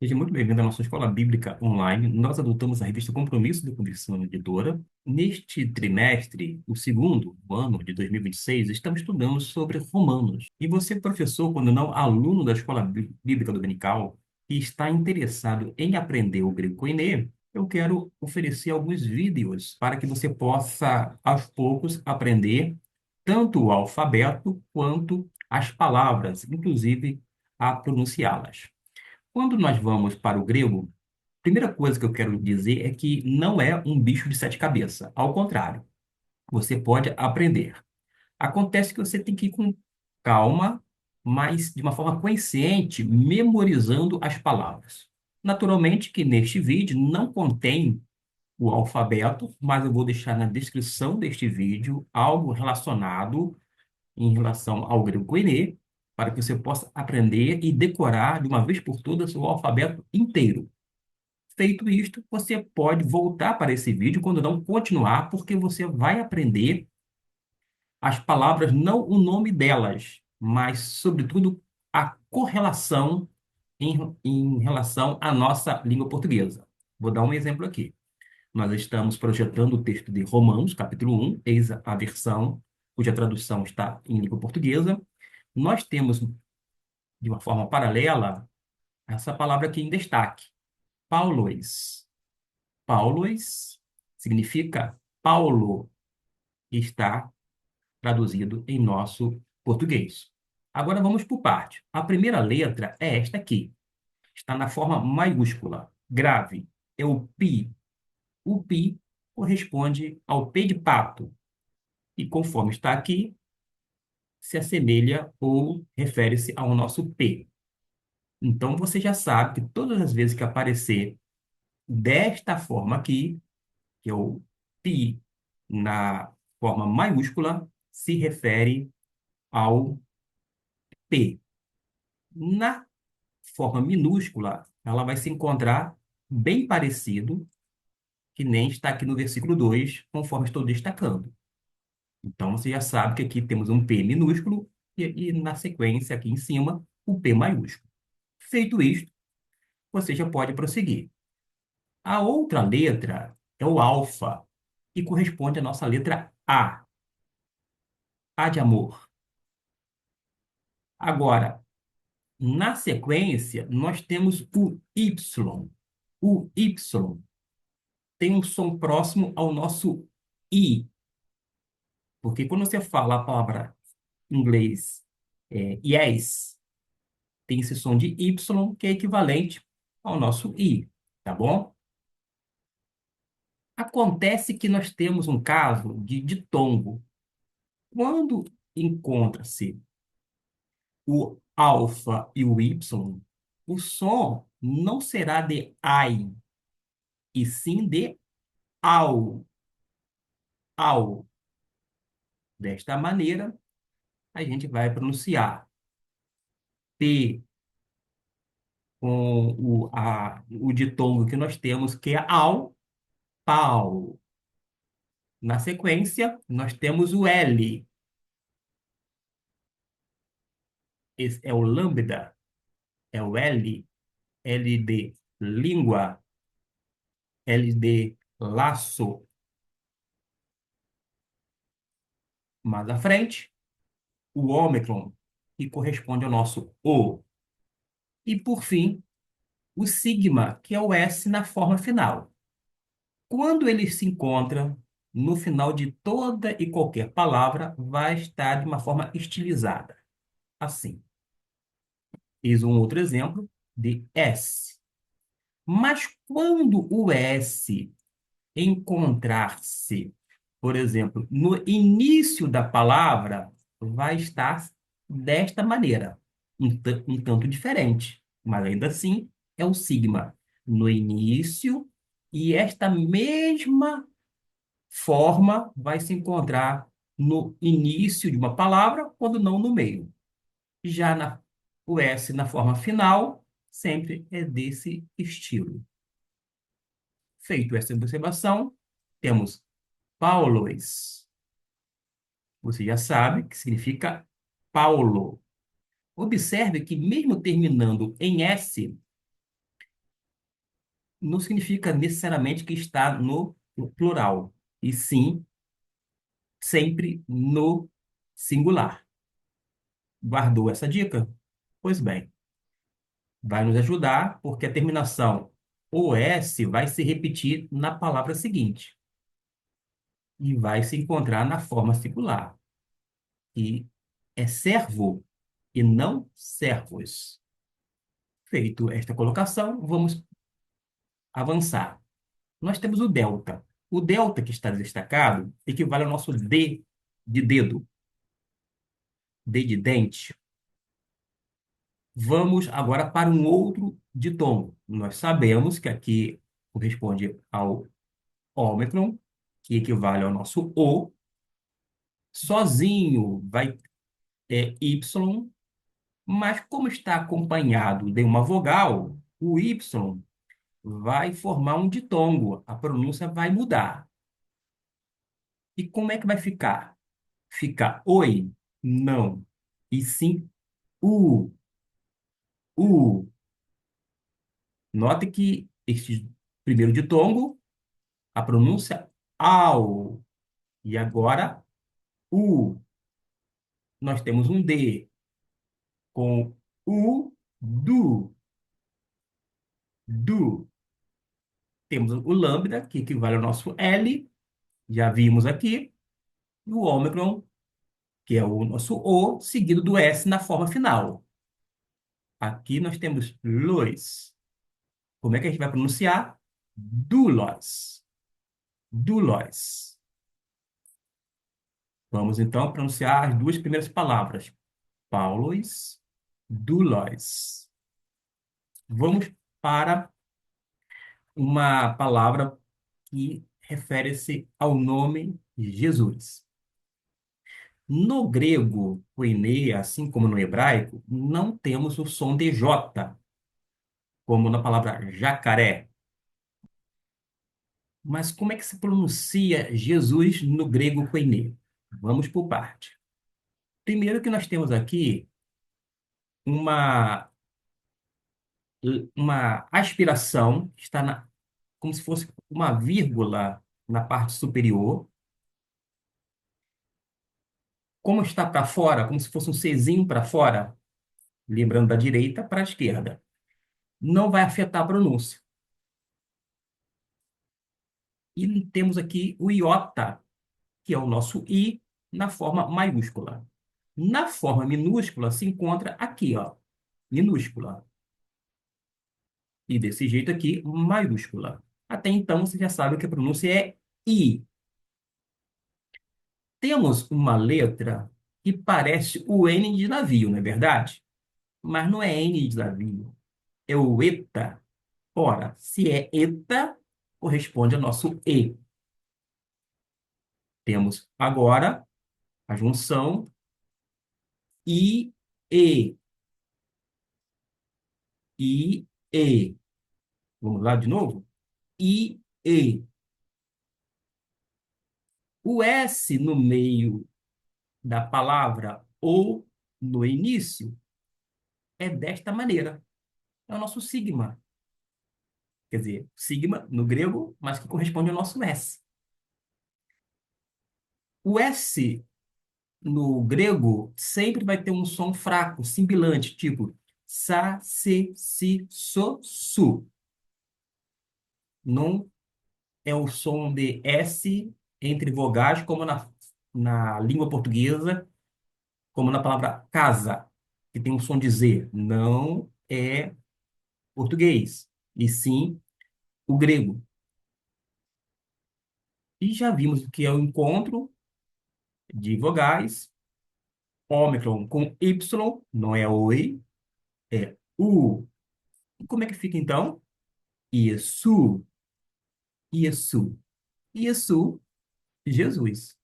Seja muito bem-vindo à nossa Escola Bíblica Online. Nós adotamos a revista Compromisso de Conversão Editora. Neste trimestre, o segundo ano de 2026, estamos estudando sobre Romanos. E você, professor, quando não aluno da Escola Bíblica Dominical, e está interessado em aprender o grego koiné, eu quero oferecer alguns vídeos para que você possa, aos poucos, aprender tanto o alfabeto quanto as palavras, inclusive a pronunciá-las. Quando nós vamos para o grego, a primeira coisa que eu quero dizer é que não é um bicho de sete cabeças. Ao contrário, você pode aprender. Acontece que você tem que ir com calma, mas de uma forma consciente, memorizando as palavras. Naturalmente que neste vídeo não contém o alfabeto, mas eu vou deixar na descrição deste vídeo algo relacionado em relação ao grego koiné, para que você possa aprender e decorar de uma vez por todas o alfabeto inteiro. Feito isto, você pode voltar para esse vídeo quando não continuar, porque você vai aprender as palavras, não o nome delas, mas, sobretudo, a correlação em relação à nossa língua portuguesa. Vou dar um exemplo aqui. Nós estamos projetando o texto de Romanos, capítulo 1, eis a versão cuja tradução está em língua portuguesa. Nós temos, de uma forma paralela, essa palavra aqui em destaque, Paulos. Paulos significa Paulo, e está traduzido em nosso português. Agora vamos por parte. A primeira letra é esta aqui. Está na forma maiúscula, grave. É o pi. O pi corresponde ao P de pato. E conforme está aqui, se assemelha ou refere-se ao nosso P. Então você já sabe que todas as vezes que aparecer desta forma aqui, que é o pi na forma maiúscula, se refere ao P. Na forma minúscula, ela vai se encontrar bem parecido, que nem está aqui no versículo 2, conforme estou destacando. Então, você já sabe que aqui temos um P minúsculo e na sequência, aqui em cima, o P maiúsculo. Feito isto, você já pode prosseguir. A outra letra é o alfa, que corresponde à nossa letra A, A de amor. Agora, na sequência, nós temos o Y. O Y tem um som próximo ao nosso I, porque quando você fala a palavra em inglês yes, tem esse som de Y que é equivalente ao nosso I, tá bom? Acontece que nós temos um caso de ditongo. Quando encontra-se o alfa e o Y, o som não será de ai, e sim de au, au. Desta maneira, a gente vai pronunciar P com o ditongo que nós temos, que é ao, pau. Na sequência, nós temos o L. Esse é o lambda, é o L. L de língua, L de laço. Mais à frente, o ômicron, que corresponde ao nosso O. E, por fim, o sigma, que é o S na forma final. Quando ele se encontra no final de toda e qualquer palavra, vai estar de uma forma estilizada. Assim. Eis um outro exemplo de S. Mas quando o S encontrar-se, por exemplo, no início da palavra, vai estar desta maneira, um tanto diferente, mas ainda assim é o sigma no início, e esta mesma forma vai se encontrar no início de uma palavra, quando não no meio. Já o S na forma final, sempre é desse estilo. Feito essa observação, temos Paulos. Você já sabe que significa Paulo. Observe que, mesmo terminando em S, não significa necessariamente que está no plural, e sim sempre no singular. Guardou essa dica? Pois bem, vai nos ajudar porque a terminação OS vai se repetir na palavra seguinte e vai se encontrar na forma singular, que é servo e não servos. Feito esta colocação, vamos avançar. Nós temos o delta. O delta que está destacado equivale ao nosso D de dedo, D de dente. Vamos agora para um outro ditongo. Nós sabemos que aqui corresponde ao ômicron, que equivale ao nosso O. Sozinho vai Y, mas como está acompanhado de uma vogal, o Y vai formar um ditongo. A pronúncia vai mudar. E como é que vai ficar? Fica oi? Não. E sim u. U. Note que este primeiro ditongo, a pronúncia au. E agora u. Nós temos um D com u, du, du. Temos o lambda, que equivale ao nosso L, já vimos aqui, e o ômicron, que é o nosso O, seguido do S na forma final. Aqui nós temos luz. Como é que a gente vai pronunciar? Doulos. Doulos. Vamos então pronunciar as duas primeiras palavras. Paulos, doulos. Vamos para uma palavra que refere-se ao nome Jesus. No grego, koine, assim como no hebraico, não temos o som de J, como na palavra jacaré. Mas como é que se pronuncia Jesus no grego koine? Vamos por parte. Primeiro que nós temos aqui uma, uma aspiração, que está como se fosse uma vírgula na parte superior. Como está para fora, como se fosse um Czinho para fora, lembrando da direita para a esquerda. Não vai afetar a pronúncia. E temos aqui o iota, que é o nosso I, na forma maiúscula. Na forma minúscula se encontra aqui, ó, minúscula. E desse jeito aqui, maiúscula. Até então, você já sabe que a pronúncia é I. Temos uma letra que parece o N de navio, não é verdade? Mas não é N de navio, é o ETA. Ora, se é ETA, corresponde ao nosso E. Temos agora a junção I, E. I, E. Vamos lá de novo? I, E. O S no meio da palavra ou no início é desta maneira. É o nosso sigma. Quer dizer, sigma no grego, mas que corresponde ao nosso S. O S no grego sempre vai ter um som fraco, sibilante, tipo sa, se, si, so, su. Não é o som de S entre vogais, como na língua portuguesa, como na palavra casa, que tem um som de Z. Não é português, e sim o grego. E já vimos que é o encontro de vogais, ômicron com Y, não é oi, é U. E como é que fica então? Isso, isso, isso, Jesus.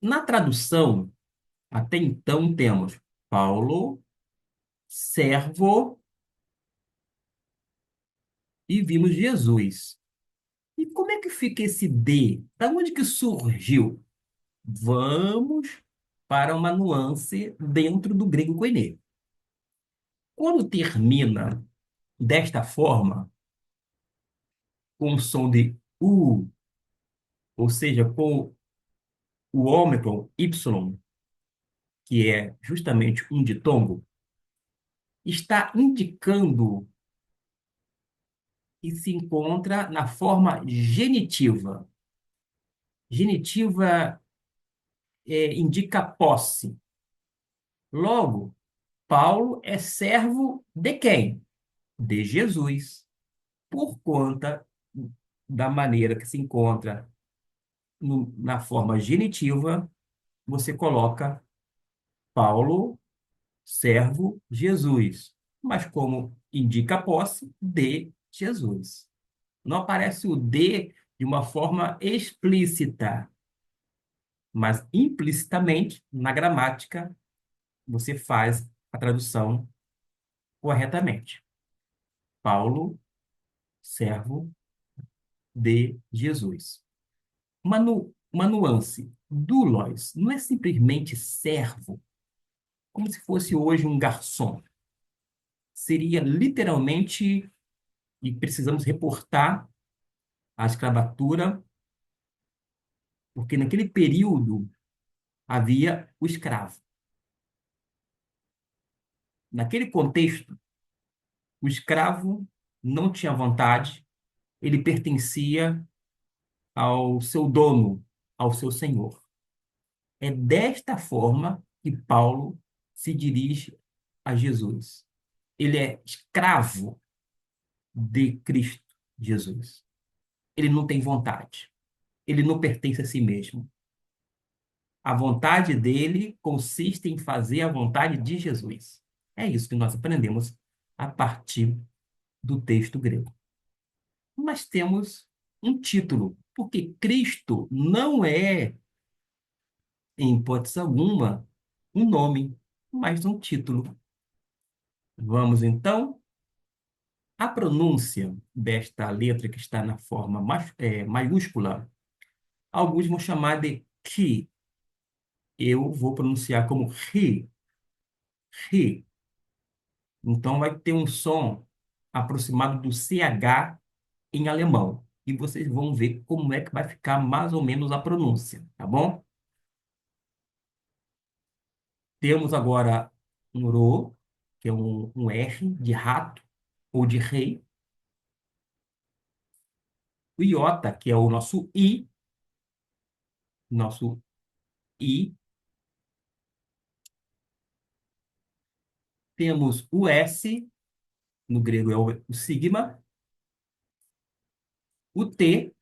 Na tradução, até então temos Paulo, servo e vimos Jesus. E como é que fica esse D? Da onde que surgiu? Vamos para uma nuance dentro do grego koiné. Quando termina desta forma, com o som de U, ou seja, com o ômicron Y, que é justamente um ditongo, está indicando que se encontra na forma genitiva. Genitiva indica posse. Logo, Paulo é servo de quem? De Jesus. Por conta da maneira que se encontra na forma genitiva, você coloca Paulo, servo Jesus. Mas como indica a posse, de Jesus. Não aparece o de uma forma explícita, mas implicitamente, na gramática, você faz a tradução corretamente. Paulo, servo de Jesus. Uma nuance. Doulos não é simplesmente servo, como se fosse hoje um garçom. Seria literalmente, e precisamos reportar a escravatura, porque naquele período havia o escravo. Naquele contexto, o escravo não tinha vontade, ele pertencia ao seu dono, ao seu senhor. É desta forma que Paulo se dirige a Jesus. Ele é escravo de Cristo Jesus. Ele não tem vontade. Ele não pertence a si mesmo. A vontade dele consiste em fazer a vontade de Jesus. É isso que nós aprendemos a partir do texto grego. Mas temos um título, porque Cristo não é, em hipótese alguma, um nome, mas um título. Vamos então. A pronúncia desta letra que está na forma maiúscula, alguns vão chamar de ki. Eu vou pronunciar como ri, ri. Então vai ter um som aproximado do CH em alemão. E vocês vão ver como é que vai ficar mais ou menos a pronúncia, tá bom? Temos agora um ro, que é um R de rato ou de rei. O iota, que é o nosso I. Temos o S, no grego é o sigma, o T,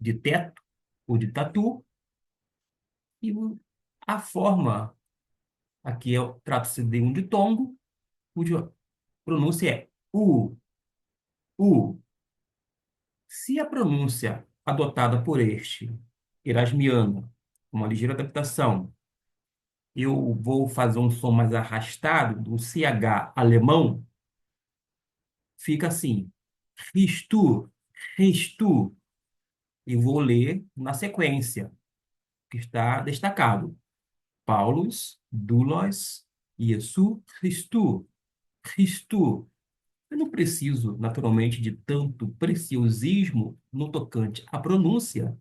de teto ou de tatu, e a forma, aqui trata-se de um ditongo, cuja pronúncia é U, U. Se a pronúncia adotada por este erasmiano, uma ligeira adaptação, eu vou fazer um som mais arrastado do CH alemão, fica assim, Christu, Christu, e vou ler na sequência, que está destacado. Paulus, doulos, Iesu, Christu, Christu. Eu não preciso, naturalmente, de tanto preciosismo no tocante à pronúncia,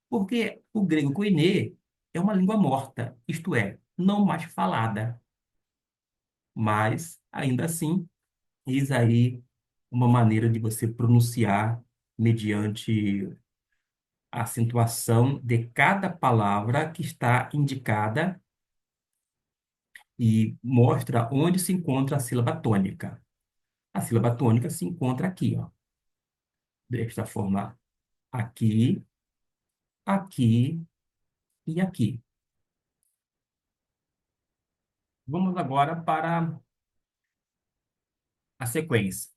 porque o grego koiné é uma língua morta, isto é, não mais falada. Mas, ainda assim, eis aí uma maneira de você pronunciar mediante a acentuação de cada palavra que está indicada e mostra onde se encontra a sílaba tônica. A sílaba tônica se encontra aqui, ó, desta forma, aqui, aqui e aqui. Vamos agora para a sequência.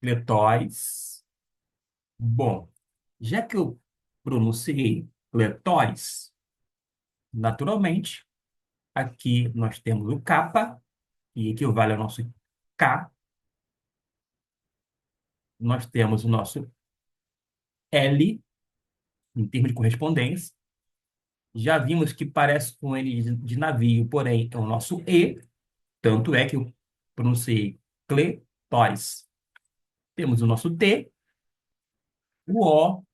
Letóis. Bom, já que eu pronunciei letóis, naturalmente, aqui nós temos o kappa, que equivale ao nosso K. Nós temos o nosso L, em termos de correspondência. Já vimos que parece com ele de navio, porém é o nosso E, tanto é que eu pronunciei cletóis. Temos o nosso T, o O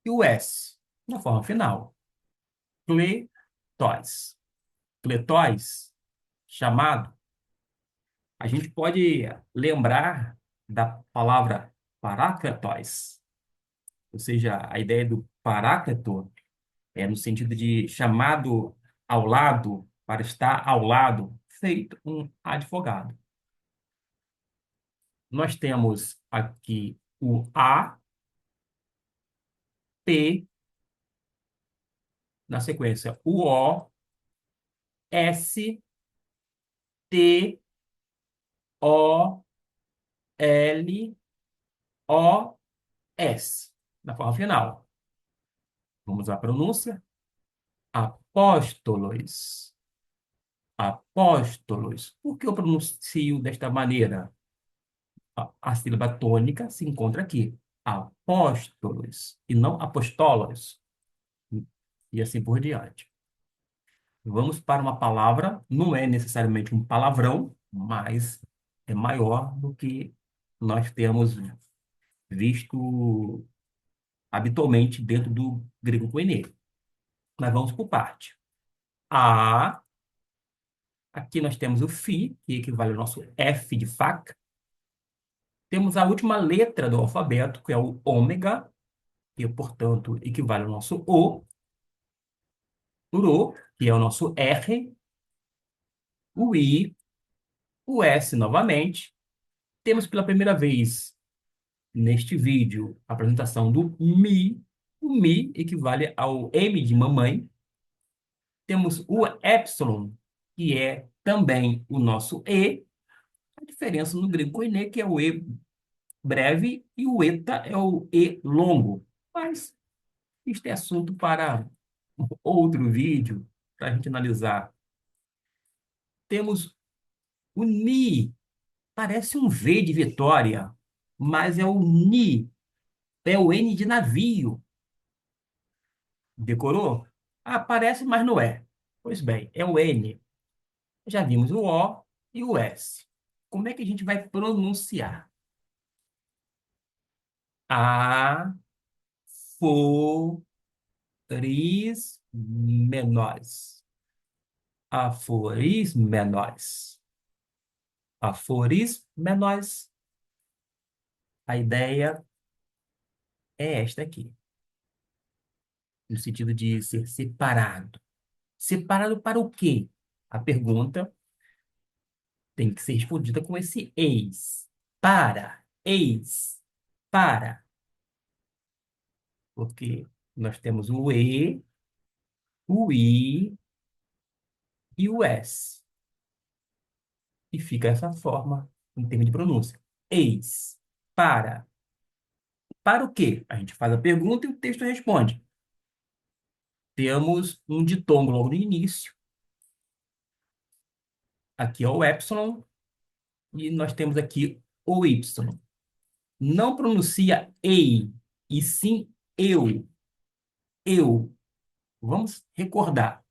e o S na forma final. Cletóis. Cletóis, chamado, a gente pode lembrar da palavra parácletos, ou seja, a ideia do paráclito é no sentido de chamado ao lado, para estar ao lado, feito um advogado. Nós temos aqui o A, P, na sequência o O, S, T, O, L, O, S, na forma final. Vamos à pronúncia. Apóstolos. Apóstolos. Por que eu pronuncio desta maneira? A sílaba tônica se encontra aqui. Apóstolos, e não apostolos. E assim por diante. Vamos para uma palavra, não é necessariamente um palavrão, mas é maior do que nós temos visto habitualmente dentro do grego koiné. Mas vamos por parte. A, aqui nós temos o fi, que equivale ao nosso F de faca. Temos a última letra do alfabeto, que é o ômega, que, portanto, equivale ao nosso o ro, que é o nosso R, o I, o S novamente. Temos pela primeira vez neste vídeo a apresentação do Mi. O Mi equivale ao M de mamãe. Temos o epsilon, que é também o nosso E. A diferença no grego koiné, que é o E breve, e o eta é o E longo. Mas isto é assunto para outro vídeo, para a gente analisar. Temos o Ni, parece um V de Vitória, mas é o Ni, é o N de navio. Decorou? Ah, parece, mas não é. Pois bem, é o N. Já vimos o O e o S. Como é que a gente vai pronunciar? A, fo, ris, menores. Aforis menores. Aforis menores. A ideia é esta aqui, no sentido de ser separado. Separado para o quê? A pergunta tem que ser respondida com esse eis. Para, eis, para. Porque nós temos o E, o I e o S. E fica essa forma em termos de pronúncia. Eis, para. Para o quê? A gente faz a pergunta e o texto responde. Temos um ditongo logo no início. Aqui é o epsilon. E nós temos aqui o Y. Não pronuncia ei, e sim eu. Eu. Vamos recordar.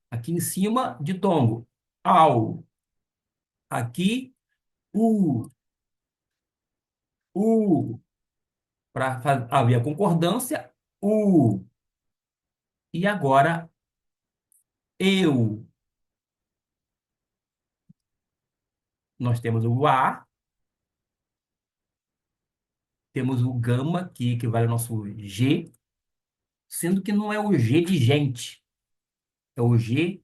Aqui em cima, ditongo. Ao. Aqui, u. U. Para haver a concordância, u. E agora, eu. Nós temos o A, temos o gama, que equivale ao nosso G, sendo que não é o G de gente, é o G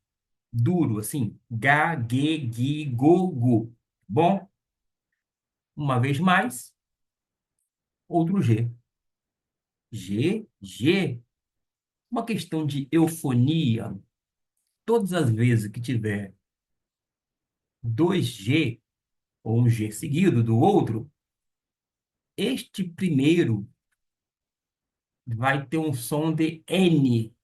duro, assim, ga, ge, gi, go, gu. Bom, uma vez mais, outro G. G, G, uma questão de eufonia. Todas as vezes que tiver dois G, ou um G seguido do outro, este primeiro vai ter um som de N.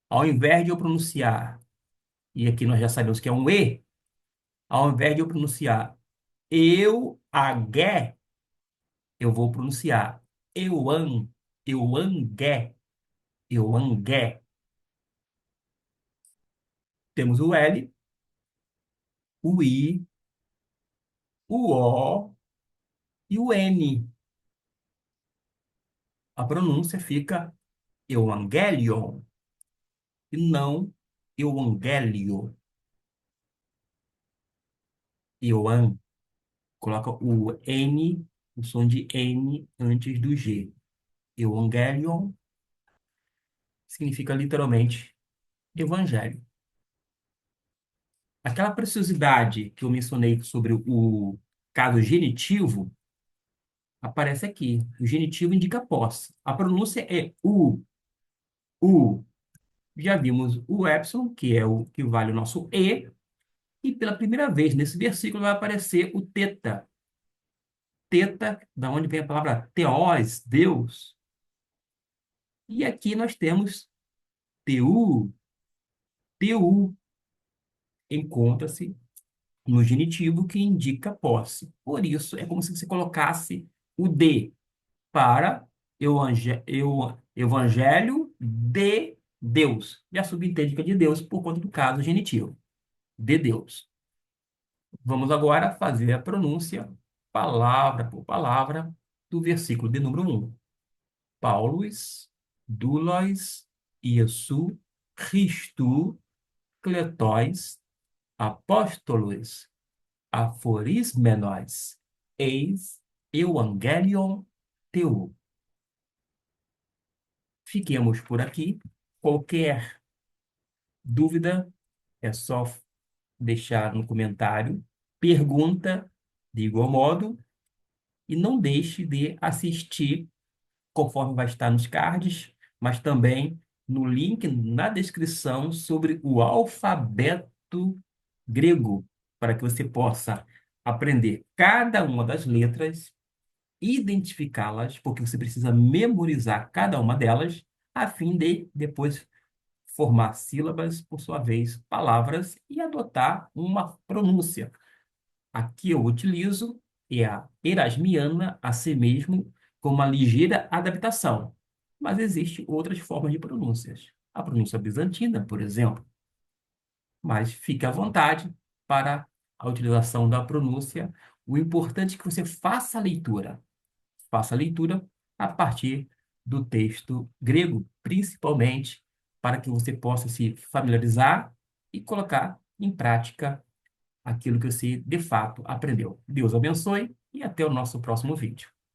Ao invés de eu pronunciar, e aqui nós já sabemos que é um E, ao invés de eu pronunciar eu, agué, eu vou pronunciar euan, euangué, euangué. Temos o L, o I, o O e o N. A pronúncia fica Evangelion e não Evangelho. Euan. Coloca o N, o som de N antes do G. Evangelion significa literalmente evangelho. Aquela preciosidade que eu mencionei sobre o caso genitivo aparece aqui. O genitivo indica posse. A pronúncia é u. Já vimos o epsilon, que é o que vale o nosso e, e pela primeira vez nesse versículo vai aparecer o teta. Teta, da onde vem a palavra theos, Deus. E aqui nós temos teu. Teu encontra-se no genitivo que indica posse. Por isso, é como se você colocasse o de para evangelho de Deus. Já subentende que é de Deus por conta do caso genitivo. De Deus. Vamos agora fazer a pronúncia, palavra por palavra, do versículo de número 1. Paulus, doulos, Iesu, Christou, kletóis, apóstolos, aforismenos, eis, evangelion, teu. Fiquemos por aqui. Qualquer dúvida é só deixar no comentário. Pergunta de igual modo e não deixe de assistir conforme vai estar nos cards, mas também no link na descrição sobre o alfabeto grego, para que você possa aprender cada uma das letras, identificá-las, porque você precisa memorizar cada uma delas, a fim de depois formar sílabas, por sua vez, palavras e adotar uma pronúncia. Aqui eu utilizo a erasmiana, a si mesmo, com uma ligeira adaptação. Mas existem outras formas de pronúncias. A pronúncia bizantina, por exemplo. Mas fique à vontade para a utilização da pronúncia. O importante é que você faça a leitura. Faça a leitura a partir do texto grego, principalmente, para que você possa se familiarizar e colocar em prática aquilo que você de fato aprendeu. Deus abençoe e até o nosso próximo vídeo.